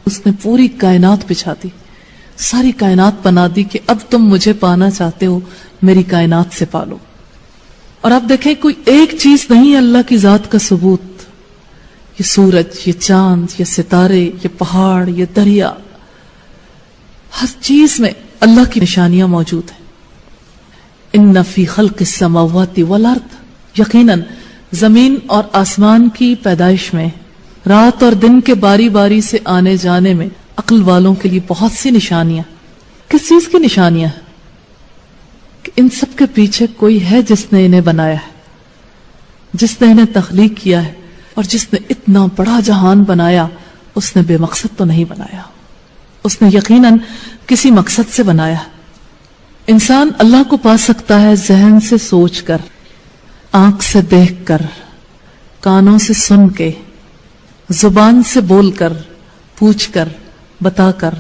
اس نے پوری کائنات بچھا دی، ساری کائنات بنا دی کہ اب تم مجھے پانا چاہتے ہو، میری کائنات سے پالو۔ اور آپ دیکھیں کوئی ایک چیز نہیں ہے اللہ کی ذات کا ثبوت، یہ سورج، یہ چاند، یہ ستارے، یہ پہاڑ، یہ دریا، ہر چیز میں اللہ کی نشانیاں موجود ہیں۔ ان فی خلق السماوات والارض، یقیناً زمین اور آسمان کی پیدائش میں، رات اور دن کے باری باری سے آنے جانے میں عقل والوں کے لیے بہت سی نشانیاں۔ کس چیز کی نشانیاں ہیں؟ کہ ان سب کے پیچھے کوئی ہے جس نے انہیں بنایا ہے، جس نے انہیں تخلیق کیا ہے، اور جس نے اتنا بڑا جہان بنایا اس نے بے مقصد تو نہیں بنایا، اس نے یقیناً کسی مقصد سے بنایا ہے۔ انسان اللہ کو پا سکتا ہے ذہن سے سوچ کر، آنکھ سے دیکھ کر، کانوں سے سن کے، زبان سے بول کر، پوچھ کر، بتا کر۔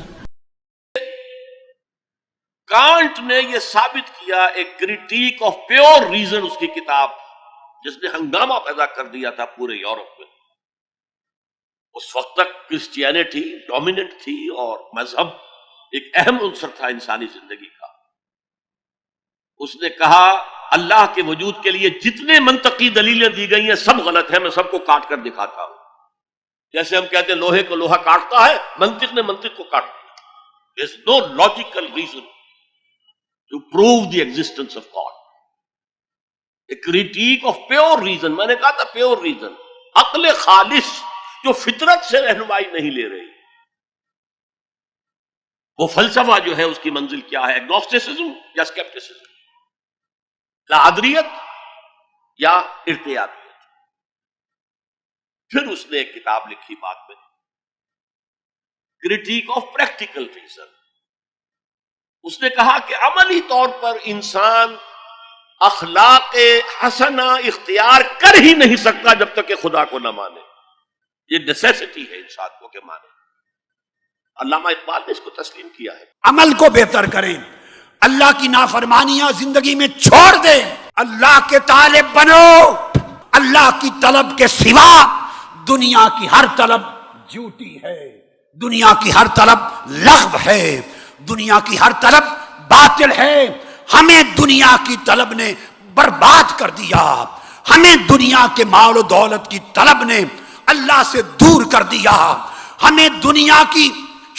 کانٹ نے یہ ثابت کیا، ایک کریٹیک آف پیور ریزن اس کی کتاب، جس نے ہنگامہ پیدا کر دیا تھا پورے یورپ میں۔ اس وقت تک کرسچینٹی ڈومیننٹ تھی اور مذہب ایک اہم عنصر تھا انسانی زندگی کا۔ اس نے کہا اللہ کے وجود کے لیے جتنے منطقی دلیلیں دی گئی ہیں سب غلط ہیں، میں سب کو کاٹ کر دکھاتا ہوں۔ جیسے ہم کہتے ہیں لوہے کو لوہا کاٹتا ہے، منطق نے منطق کو کاٹ دیا۔ There is no logical reason to prove the existence of God. A critique of pure reason، میں نے کہا تھا پیور ریزن، عقل خالص جو فطرت سے رہنمائی نہیں لے رہی۔ وہ فلسفہ جو ہے اس کی منزل کیا ہے؟ ایگنوسٹسزم یا اسکیپٹسزم، لادریت یا ارتیابیت۔ پھر اس نے ایک کتاب لکھی بعد میں، کریٹیک آف پریکٹیکل ریزن۔ اس نے کہا کہ عملی طور پر انسان اخلاق حسنہ اختیار کر ہی نہیں سکتا جب تک کہ خدا کو نہ مانے۔ یہ نیسیسٹی ہے انسان کو کہ مانے۔ علامہ اقبال نے اس کو تسلیم کیا ہے۔ عمل کو بہتر کریں، اللہ کی نافرمانیاں زندگی میں چھوڑ دیں، اللہ کے طالب بنو۔ اللہ کی طلب کے سوا دنیا کی ہر طلب جھوٹی ہے، دنیا کی ہر طلب لغو ہے، دنیا کی ہر طلب باطل ہے۔ ہمیں دنیا کی طلب نے برباد کر دیا، ہمیں دنیا کے مال و دولت کی طلب نے اللہ سے دور کر دیا، ہمیں دنیا کی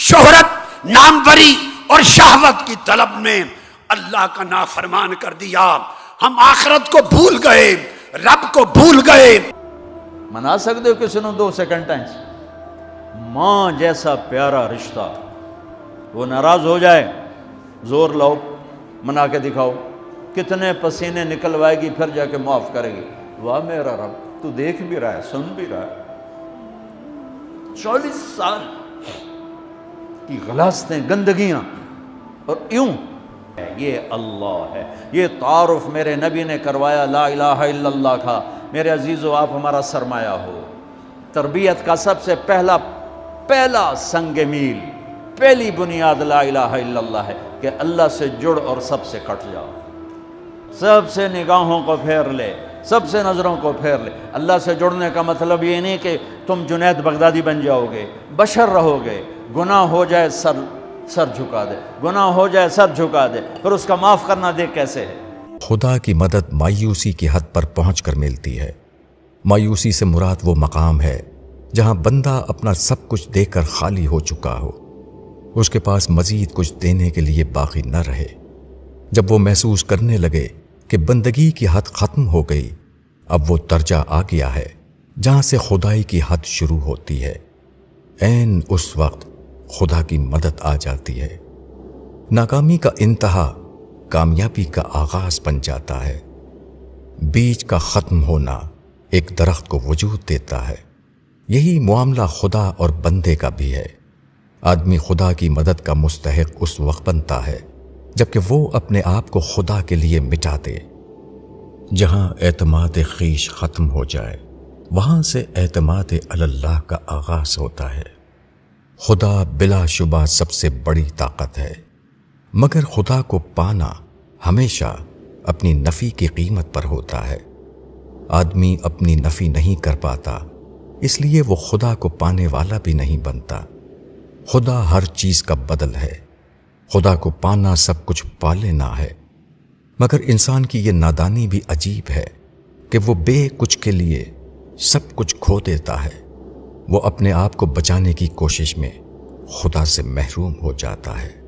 شہرت، ناموری اور شہوت کی طلب نے اللہ کا نافرمان کر دیا۔ ہم آخرت کو بھول گئے، رب کو بھول گئے۔ منا سکتے ہو کسی نے 2 سیکنڈ ٹائم؟ ماں جیسا پیارا رشتہ، وہ ناراض ہو جائے، زور لاؤ، منا کے دکھاؤ، کتنے پسینے نکلوائے گی، پھر جا کے معاف کرے گی۔ واہ میرا رب، تو دیکھ بھی رہا ہے، سن بھی رہا ہے۔ 40 سال کی غلاستیں، گندگیاں، اور یوں یہ اللہ ہے۔ یہ تعارف میرے نبی نے کروایا لا الہ الا اللہ کا۔ میرے عزیزو، آپ ہمارا سرمایہ ہو۔ تربیت کا سب سے پہلا سنگ میل، پہلی بنیاد لا الہ الا اللہ ہے کہ اللہ سے جڑ اور سب سے کٹ جاؤ، سب سے نگاہوں کو پھیر لے، سب سے نظروں کو پھیر لے۔ اللہ سے جڑنے کا مطلب یہ نہیں کہ تم جنید بغدادی بن جاؤ گے، بشر رہو گے۔ گناہ ہو جائے سر جھکا دے، گناہ ہو جائے سر جھکا دے، پھر اس کا معاف کرنا دیکھ کیسے ہے۔ خدا کی مدد مایوسی کی حد پر پہنچ کر ملتی ہے۔ مایوسی سے مراد وہ مقام ہے جہاں بندہ اپنا سب کچھ دے کر خالی ہو چکا ہو، اس کے پاس مزید کچھ دینے کے لیے باقی نہ رہے۔ جب وہ محسوس کرنے لگے کہ بندگی کی حد ختم ہو گئی، اب وہ درجہ آ گیا ہے جہاں سے خدائی کی حد شروع ہوتی ہے۔ عین اس وقت خدا کی مدد آ جاتی ہے۔ ناکامی کا انتہا کامیابی کا آغاز بن جاتا ہے۔ بیج کا ختم ہونا ایک درخت کو وجود دیتا ہے۔ یہی معاملہ خدا اور بندے کا بھی ہے۔ آدمی خدا کی مدد کا مستحق اس وقت بنتا ہے جبکہ وہ اپنے آپ کو خدا کے لیے مٹا دے۔ جہاں اعتماد خویش ختم ہو جائے، وہاں سے اعتماد اللہ کا آغاز ہوتا ہے۔ خدا بلا شبہ سب سے بڑی طاقت ہے، مگر خدا کو پانا ہمیشہ اپنی نفی کی قیمت پر ہوتا ہے۔ آدمی اپنی نفی نہیں کر پاتا اس لیے وہ خدا کو پانے والا بھی نہیں بنتا۔ خدا ہر چیز کا بدل ہے، خدا کو پانا سب کچھ پا لینا ہے۔ مگر انسان کی یہ نادانی بھی عجیب ہے کہ وہ بے کچھ کے لیے سب کچھ کھو دیتا ہے۔ وہ اپنے آپ کو بچانے کی کوشش میں خدا سے محروم ہو جاتا ہے۔